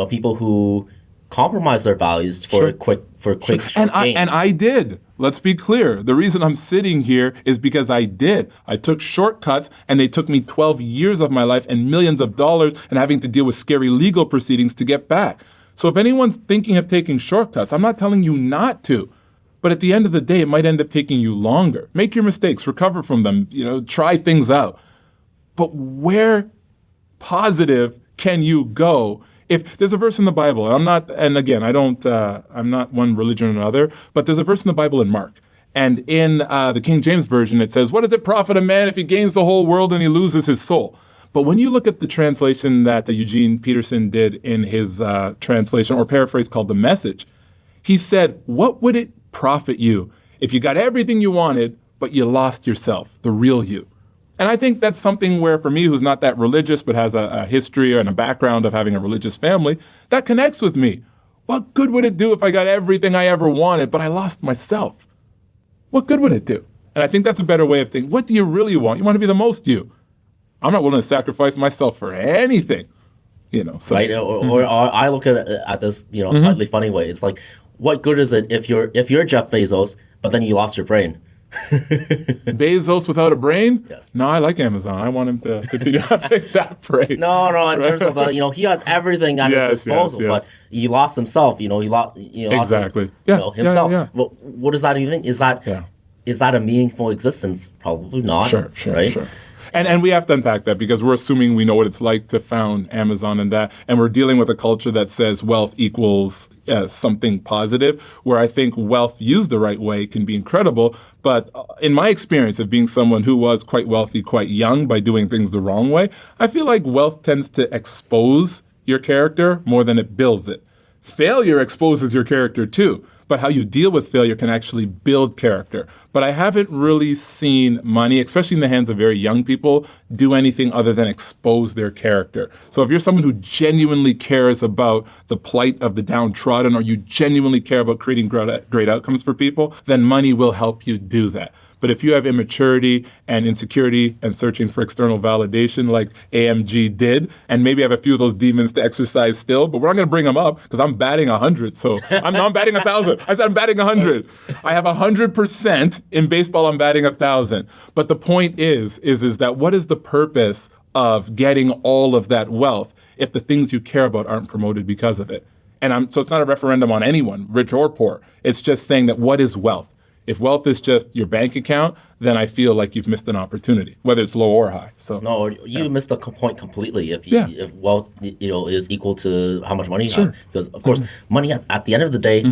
people who compromise their values for quick gains. And I did. Let's be clear. The reason I'm sitting here is because I did. I took shortcuts, and they took me 12 years of my life and millions of dollars, and having to deal with scary legal proceedings to get back. So if anyone's thinking of taking shortcuts, I'm not telling you not to. But at the end of the day, it might end up taking you longer. Make your mistakes, recover from them, try things out. But where positive can you go? If there's a verse in the Bible, I'm not one religion or another, but there's a verse in the Bible in Mark. And in the King James Version, it says, "What does it profit a man if he gains the whole world and he loses his soul?" But when you look at the translation that the Eugene Peterson did in his translation or paraphrase called The Message, he said, "What would it profit you if you got everything you wanted, but you lost yourself, the real you?" And I think that's something where, for me, who's not that religious, but has a history and a background of having a religious family, that connects with me. What good would it do if I got everything I ever wanted, but I lost myself? What good would it do? And I think that's a better way of thinking. What do you really want? You want to be the most you. I'm not willing to sacrifice myself for anything, So. Right? Or I look at this, slightly funny way. It's like, what good is it if you're Jeff Bezos, but then you lost your brain? Bezos without a brain? Yes. No, I like Amazon. I want him to continue having that brain. No. In terms of he has everything at his disposal, but he lost himself. He lost exactly. Himself. Yeah. Well, what does that even? Is that a meaningful existence? Probably not. Sure. Right. Sure. And we have to unpack that because we're assuming we know what it's like to found Amazon and that, and we're dealing with a culture that says wealth equals something positive, where I think wealth used the right way can be incredible. But in my experience of being someone who was quite wealthy, quite young by doing things the wrong way, I feel like wealth tends to expose your character more than it builds it. Failure exposes your character too, but how you deal with failure can actually build character. But I haven't really seen money, especially in the hands of very young people, do anything other than expose their character. So if you're someone who genuinely cares about the plight of the downtrodden, or you genuinely care about creating great outcomes for people, then money will help you do that. But if you have immaturity and insecurity and searching for external validation like AMG did, and maybe have a few of those demons to exercise still, but we're not going to bring them up because I'm batting 100. So I'm batting 1,000. I said I'm batting 100. I have 100% in baseball. I'm batting 1,000. But the point is that what is the purpose of getting all of that wealth if the things you care about aren't promoted because of it? And so it's not a referendum on anyone, rich or poor. It's just saying that what is wealth? If wealth is just your bank account, then I feel like you've missed an opportunity, whether it's low or high. So no, you missed the point completely. If wealth, is equal to how much money you have, because of course, money at the end of the day,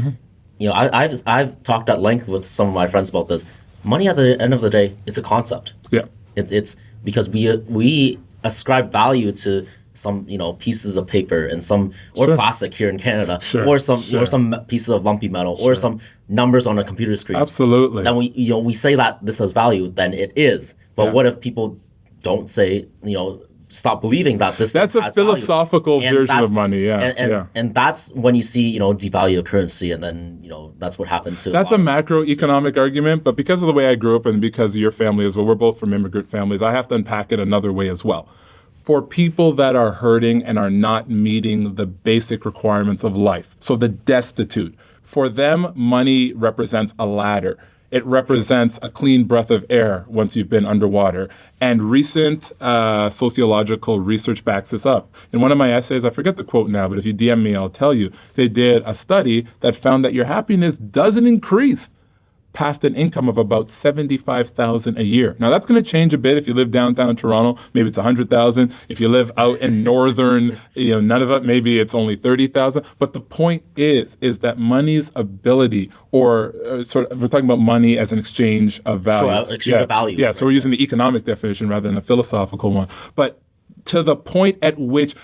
I've talked at length with some of my friends about this. Money at the end of the day, it's a concept. Yeah, it's because we ascribe value to some pieces of paper and some plastic here in Canada, or some pieces of lumpy metal, or some numbers on a computer screen. Absolutely. Then we say that this has value, then it is. But what if people don't say, stop believing that this that's a philosophical version of money. And that's when you see devalue currency, and then that's what happened to. That's a macroeconomic argument, but because of the way I grew up and because of your family as well, we're both from immigrant families, I have to unpack it another way as well. For people that are hurting and are not meeting the basic requirements of life, so the destitute, for them, money represents a ladder. It represents a clean breath of air once you've been underwater. And recent sociological research backs this up. In one of my essays, I forget the quote now, but if you DM me, I'll tell you, they did a study that found that your happiness doesn't increase past an income of about $75,000 a year. Now that's going to change a bit if you live downtown Toronto. Maybe it's $100,000. If you live out in northern, Nunavut, maybe it's only $30,000. But the point is that money's ability, or sort of, we're talking about money as an exchange of value. Sure, exchange of value. Yeah, so we're using the economic definition rather than a philosophical one. But to the point at which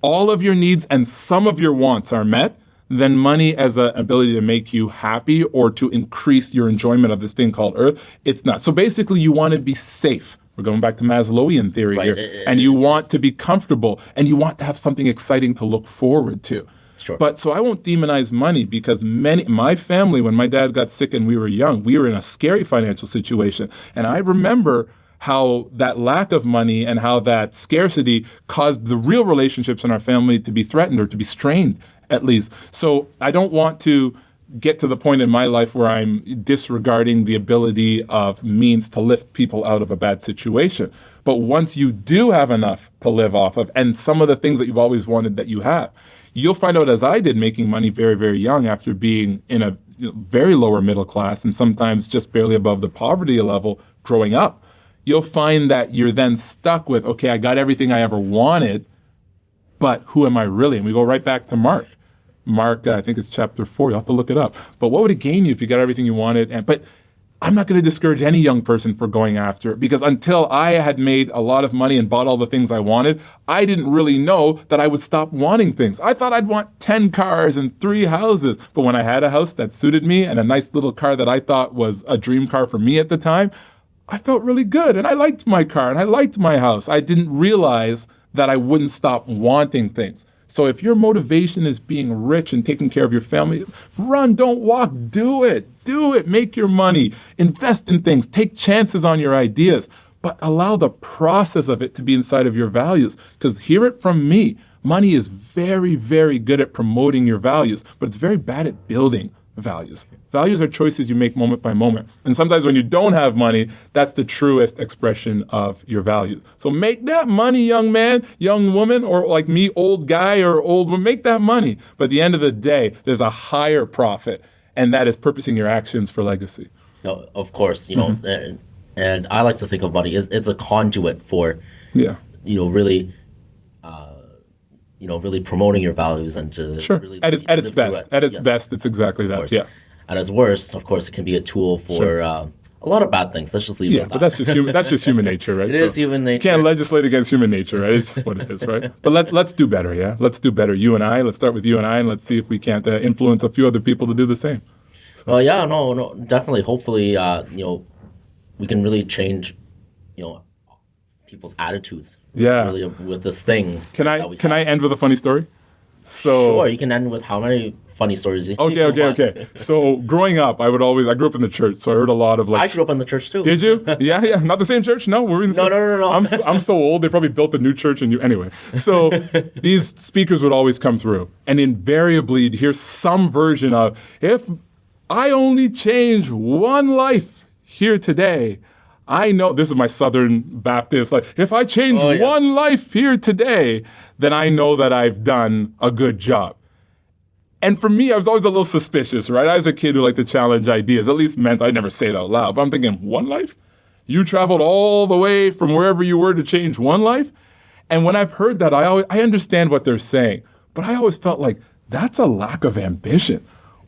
all of your needs and some of your wants are met, then money as an ability to make you happy or to increase your enjoyment of this thing called Earth, it's not. So basically, you want to be safe. We're going back to Maslowian theory here. And you want to be comfortable, and you want to have something exciting to look forward to. Sure. But so I won't demonize money, because my family, when my dad got sick and we were young, we were in a scary financial situation. And I remember how that lack of money and how that scarcity caused the real relationships in our family to be threatened or to be strained, at least. So I don't want to get to the point in my life where I'm disregarding the ability of means to lift people out of a bad situation. But once you do have enough to live off of, and some of the things that you've always wanted that you have, you'll find out, as I did, making money very, very young after being in a very lower middle class and sometimes just barely above the poverty level growing up, you'll find that you're then stuck with, okay, I got everything I ever wanted, but who am I really? And we go right back to Mark, I think it's chapter 4. You'll have to look it up. But what would it gain you if you got everything you wanted? But I'm not going to discourage any young person for going after it, because until I had made a lot of money and bought all the things I wanted, I didn't really know that I would stop wanting things. I thought I'd want 10 cars and 3 houses. But when I had a house that suited me and a nice little car that I thought was a dream car for me at the time, I felt really good. And I liked my car and I liked my house. I didn't realize that I wouldn't stop wanting things. So if your motivation is being rich and taking care of your family, run, don't walk, do it. Do it. Make your money. Invest in things. Take chances on your ideas. But allow the process of it to be inside of your values. Because hear it from me, money is very, very good at promoting your values, but it's very bad at building values. Values are choices you make moment by moment. And sometimes when you don't have money, that's the truest expression of your values. So make that money, young man, young woman, or like me, old guy or old woman, make that money. But at the end of the day, there's a higher profit, and that is purposing your actions for legacy. No, of course, and I like to think of money, it's a conduit for, really, really promoting your values and to really at its best. At its best, it's exactly that. Yeah. At its worst, of course, it can be a tool for a lot of bad things. Let's just leave it at that. But that's just human nature, right? It is human nature. You can't legislate against human nature, right? It's just what it is, right? But let's do better, yeah? Let's do better. You and I, let's start with you and I, and let's see if we can't influence a few other people to do the same. Well, yeah, no, definitely. Hopefully, we can really change, people's attitudes. Yeah. Really with this thing. Can I end with a funny story? Sure, you can end with how many funny stories you Okay. So growing up, I grew up in the church, so I heard a lot of I grew up in the church too. Did you? Yeah. Not the same church? No, we're in the same. No. I'm so old, they probably built a new church anyway. So these speakers would always come through, and invariably you'd hear some version of, if I only change one life here today, I know, this is my Southern Baptist, like, if I change one life here today, then I know that I've done a good job. And for me, I was always a little suspicious, right? I was a kid who liked to challenge ideas, at least meant I'd never say it out loud. But I'm thinking, one life? You traveled all the way from wherever you were to change one life? And when I've heard that, I understand what they're saying. But I always felt like that's a lack of ambition.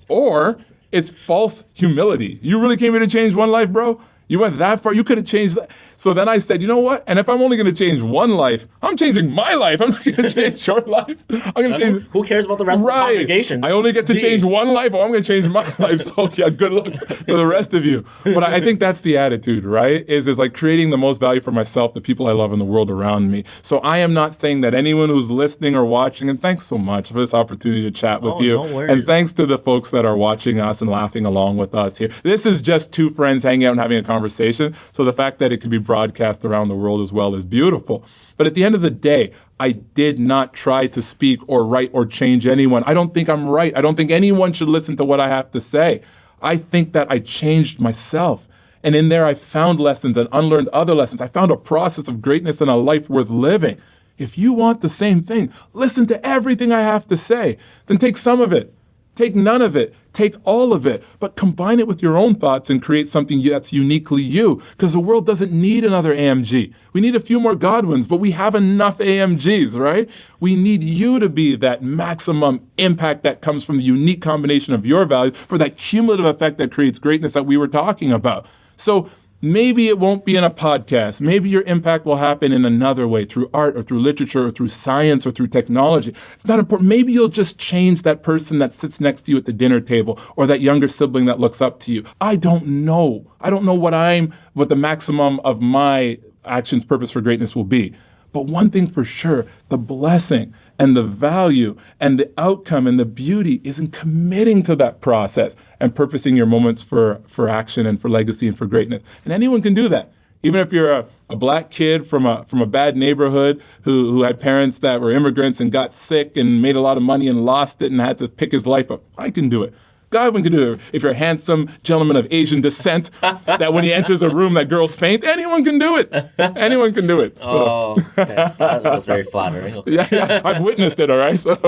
Or it's false humility. You really came here to change one life, bro? You went that far? You could have changed that. So then I said, you know what? And if I'm only going to change one life, I'm changing my life. I'm not going to change your life. I'm going to change. Who cares about the rest of the congregation? I only get to change one life, or I'm going to change my life. So yeah, good luck to the rest of you. But I think that's the attitude, right? Is like creating the most value for myself, the people I love, and the world around me. So I am not saying that anyone who's listening or watching, and thanks so much for this opportunity to chat with you. No worries. And thanks to the folks that are watching us and laughing along with us here. This is just two friends hanging out and having a conversation. So the fact that it can be broadcast around the world as well is beautiful. But at the end of the day, I did not try to speak or write or change anyone. I don't think I'm right. I don't think anyone should listen to what I have to say. I think that I changed myself. And in there, I found lessons and unlearned other lessons. I found a process of greatness and a life worth living. If you want the same thing, listen to everything I have to say. Then take some of it. Take none of it. Take all of it, but combine it with your own thoughts and create something that's uniquely you, because the world doesn't need another AMG. We need a few more Godwins, but we have enough AMGs, right? We need you to be that maximum impact that comes from the unique combination of your values for that cumulative effect that creates greatness that we were talking about. So maybe it won't be in a podcast. Maybe your impact will happen in another way, through art or through literature or through science or through technology. It's not important. Maybe you'll just change that person that sits next to you at the dinner table or that younger sibling that looks up to you. I don't know. I don't know what the maximum of my actions, purpose for greatness will be. But one thing for sure, the blessing and the value and the outcome and the beauty is in committing to that process and purposing your moments for action and for legacy and for greatness. And anyone can do that. Even if you're a black kid from a bad neighborhood who had parents that were immigrants and got sick and made a lot of money and lost it and had to pick his life up, I can do it. Godwin can do it. If you're a handsome gentleman of Asian descent, that when he enters a room that girls faint, anyone can do it. Anyone can do it. So. Okay. That was very flattering. Okay. Yeah, I've witnessed it, all right? So.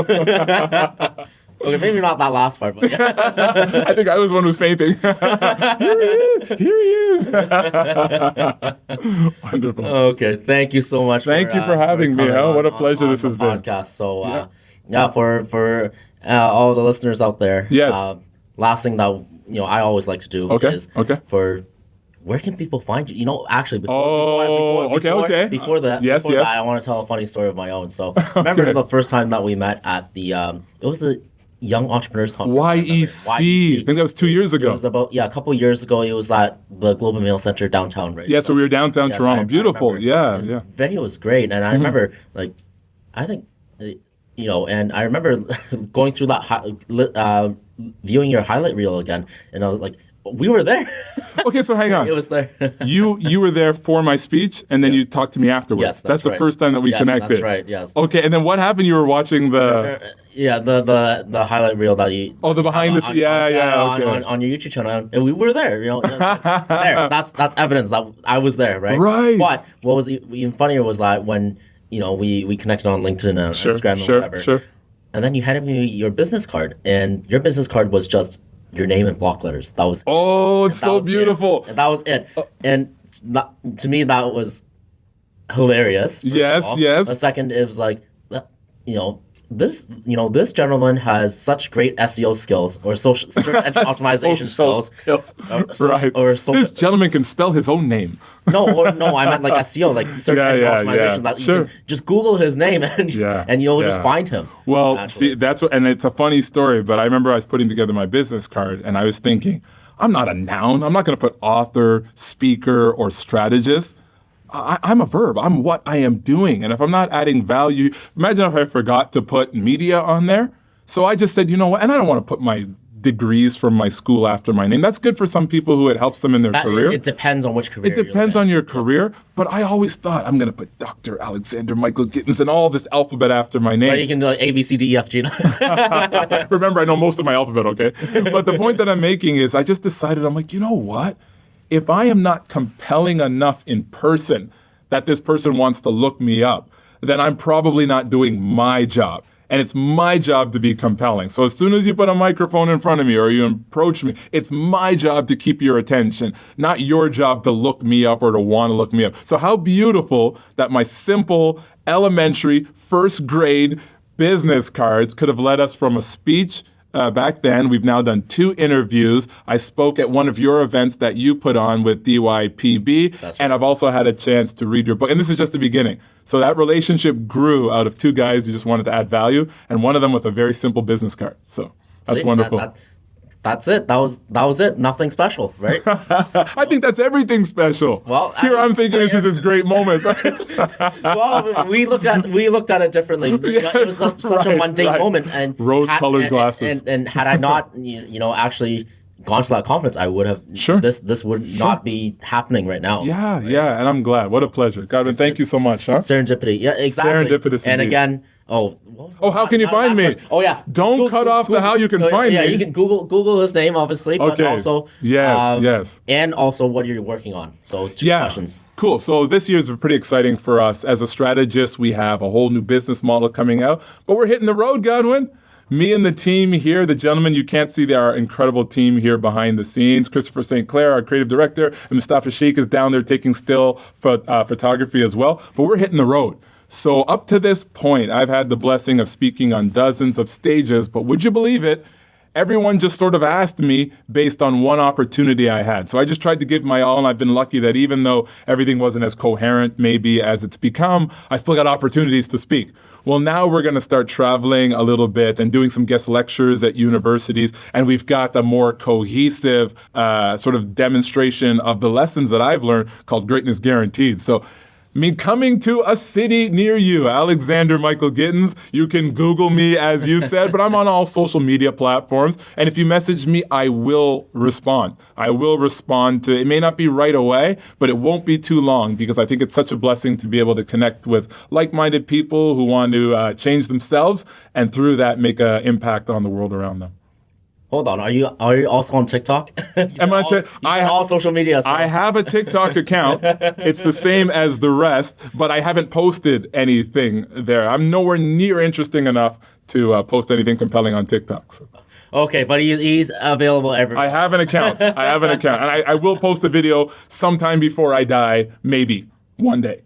Okay, maybe not that last part, but yeah. I think I was the one who's fainting. Here he is. Wonderful. Okay, thank you so much. Thank you for having me. What a pleasure this has been. Podcast. So, for all the listeners out there, yes. Last thing that I always like to do is for where can people find you? Actually, before that, I want to tell a funny story of my own. So remember the first time that we met at the, it was the Young Entrepreneurs Conference. YEC. I think that was 2 years ago. It was a couple of years ago. It was at the Global Mail Center downtown, right? Yeah, so we were downtown Toronto. Beautiful. Yeah. Venue was great. And I remember, and I remember going through that, viewing your highlight reel again. And I was like, we were there. Okay, so hang on. It was there. You were there for my speech, and then you talked to me afterwards. Yes, that's the first time that we connected. That's right. Yes. Okay, and then what happened? You were watching the the highlight reel that you. Oh, the behind the scenes. Okay. On your YouTube channel, and we were there. There. That's evidence that I was there, right? Right. But what was even funnier was that when we connected on LinkedIn and Instagram and whatever. Sure. And then you handed me your business card, and your business card was just your name in block letters. That was it's so beautiful. And that was it. And to me, that was hilarious. Yes. The second, it was like, this gentleman has such great SEO skills or search engine optimization skills. This gentleman can spell his own name. No, I meant like SEO, like search engine optimization. That you can just Google his name and you'll just find him. Well, naturally. see, that's what, and it's a funny story, but I remember I was putting together my business card and I was thinking, I'm not a noun. I'm not going to put author, speaker, or strategist. I'm a verb. I'm what I am doing. And if I'm not adding value, imagine if I forgot to put media on there. So I just said, you know what? And I don't want to put my degrees from my school after my name. That's good for some people who it helps them in their career. It depends on which career. It depends on your career. But I always thought I'm going to put Dr. Alexander Michael Gittens and all this alphabet after my name. Or you can do like A, B, C, D, E, F, G. Remember, I know most of my alphabet, okay? But the point that I'm making is I just decided, I'm like, you know what? If I am not compelling enough in person that this person wants to look me up, then I'm probably not doing my job. And it's my job to be compelling. So as soon as you put a microphone in front of me or you approach me, it's my job to keep your attention, not your job to look me up or to want to look me up. So how beautiful that my simple, elementary, first grade business cards could have led us from a speech back then. We've now done 2 interviews. I spoke at one of your events that you put on with DYPB, right. And I've also had a chance to read your book. And this is just the beginning. So that relationship grew out of 2 guys who just wanted to add value, and one of them with a very simple business card. So that's wonderful. That's it. That was it. Nothing special, right? I think that's everything special. Well, I'm thinking this is this great moment. Right? Well, we looked at it differently. It was such a mundane moment, and rose-colored glasses. And had I not, actually gone to that conference, I would have. Sure. This would not be happening right now. Yeah, right? Yeah, and I'm glad. What a pleasure, Godwin. Thank you so much. Huh? Serendipity. Yeah, exactly. Serendipitous. And indeed. again. How can you find me? Oh yeah. Don't cut off the how you can find me. Yeah, you can Google his name, obviously, but also yes, and also what you're working on. So 2 questions. Cool. So this year's pretty exciting for us. As a strategist, we have a whole new business model coming out, but we're hitting the road, Godwin. Me and the team here, the gentlemen you can't see, they're our incredible team here behind the scenes. Kristoffer St. Clair, our creative director, and Mustafa Sheikh is down there taking still photography as well. But we're hitting the road. So up to this point, I've had the blessing of speaking on dozens of stages, but would you believe it? Everyone just sort of asked me based on one opportunity I had. So I just tried to give my all, and I've been lucky that even though everything wasn't as coherent maybe as it's become, I still got opportunities to speak. Well, now we're going to start traveling a little bit and doing some guest lectures at universities, and we've got a more cohesive sort of demonstration of the lessons that I've learned called Greatness Guaranteed. So coming to a city near you, Alexander Michael Gittens. You can Google me, as you said, but I'm on all social media platforms. And if you message me, I will respond. I will respond to, it may not be right away, but it won't be too long, because I think it's such a blessing to be able to connect with like-minded people who want to change themselves, and through that make an impact on the world around them. Hold on, are you also on TikTok? All social media. So. I have a TikTok account. It's the same as the rest, but I haven't posted anything there. I'm nowhere near interesting enough to post anything compelling on TikTok. So. Okay, but he's available everywhere. I have an account. And I will post a video sometime before I die, maybe one day.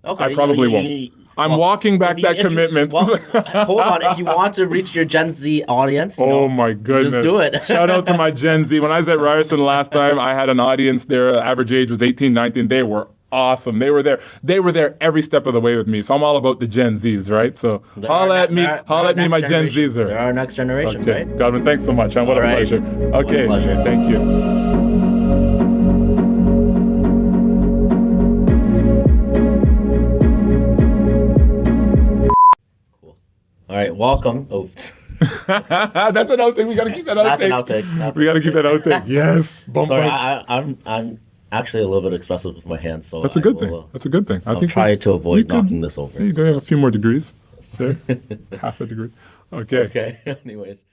Okay, I probably won't. I'm walking back that commitment. Hold on. If you want to reach your Gen Z audience, my goodness. Just do it. Shout out to my Gen Z. When I was at Ryerson last time, I had an audience there. Average age was 18, 19. They were awesome. They were there. They were there every step of the way with me. So I'm all about the Gen Zs, right? So holla at me, my Gen Zs. They're our next generation, okay. right? Godwin, thanks so much. What a pleasure. Okay. What a pleasure. Thank you. Cool. All right. Welcome. Oh. That's an outtake. We got to keep that outtake. That's an outtake. We got to keep that outtake. Yes. Sorry, I'm actually a little bit expressive with my hands, so that's a good thing. That's a good thing. I'll try to avoid knocking this over. You can have a few more degrees. There, half a degree. Okay. Okay. Anyways.